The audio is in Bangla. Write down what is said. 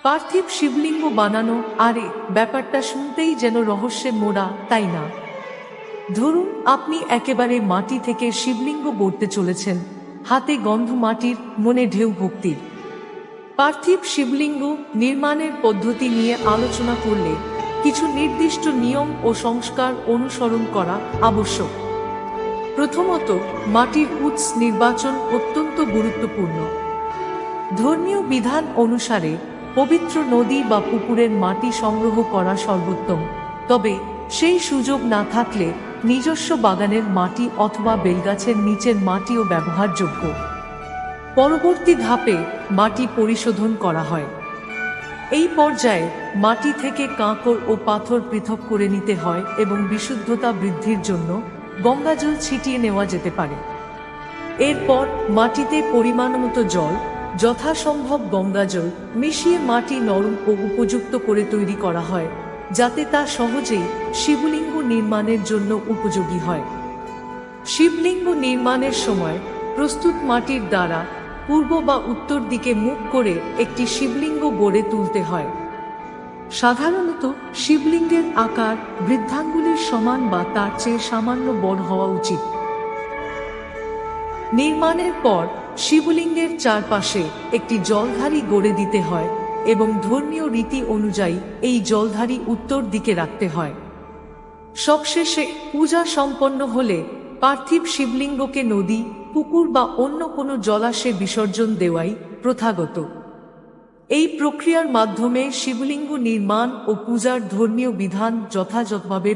পার্থিব শিবলিঙ্গ বানানো, আরে ব্যাপারটা শুনতেই যেন রহস্যে মোড়া, তাই না? ধরুন আপনি একেবারে মাটি থেকে শিবলিঙ্গ গড়তে চলেছেন, হাতে গন্ধ মাটির, মনে ঢেউ ভক্তির। পার্থিব শিবলিঙ্গ নির্মাণের পদ্ধতি নিয়ে আলোচনা করলে কিছু নির্দিষ্ট নিয়ম ও সংস্কার অনুসরণ করা আবশ্যক। প্রথমত, মাটির উৎস নির্বাচন অত্যন্ত গুরুত্বপূর্ণ। ধর্মীয় বিধান অনুসারে পবিত্র নদী বা পুকুরের মাটি সংগ্রহ করা সর্বোত্তম, তবে সেই সুযোগ না থাকলে নিজস্ব বাগানের মাটি অথবা বেলগাছের নিচের মাটিও ব্যবহারযোগ্য। পরবর্তী ধাপে মাটি পরিশোধন করা হয়। এই পর্যায়ে মাটি থেকে কাঁকড় ও পাথর পৃথক করে নিতে হয় এবং বিশুদ্ধতা বৃদ্ধির জন্য গঙ্গাজল ছিটিয়ে নেওয়া যেতে পারে। এরপর মাটিতে পরিমাণমতো জল, যথাসম্ভব গঙ্গাজল মিশিয়ে মাটি নরম ও উপযুক্ত করে তৈরি করা হয়, যাতে তা সহজেই শিবলিঙ্গ নির্মাণের জন্য উপযোগী হয়। শিবলিঙ্গ নির্মাণের সময় প্রস্তুত মাটির দ্বারা পূর্ব বা উত্তর দিকে মুখ করে একটি শিবলিঙ্গ গড়ে তুলতে হয়। সাধারণত শিবলিঙ্গের আকার বৃদ্ধাঙ্গুলের সমান বা তার চেয়ে সামান্য বড় হওয়া উচিত। নির্মাণের পর শিবলিঙ্গের চারপাশে একটি জলধারী গড়ে দিতে হয় এবং ধর্মীয় রীতি অনুযায়ী এই জলধারী উত্তর দিকে রাখতে হয়। সবশেষে পূজা সম্পন্ন হলে পার্থিব শিবলিঙ্গকে নদী, পুকুর বা অন্য কোনো জলাশয়ে বিসর্জন দেওয়াই প্রথাগত। এই প্রক্রিয়ার মাধ্যমে শিবলিঙ্গ নির্মাণ ও পূজার ধর্মীয় বিধান যথাযথভাবে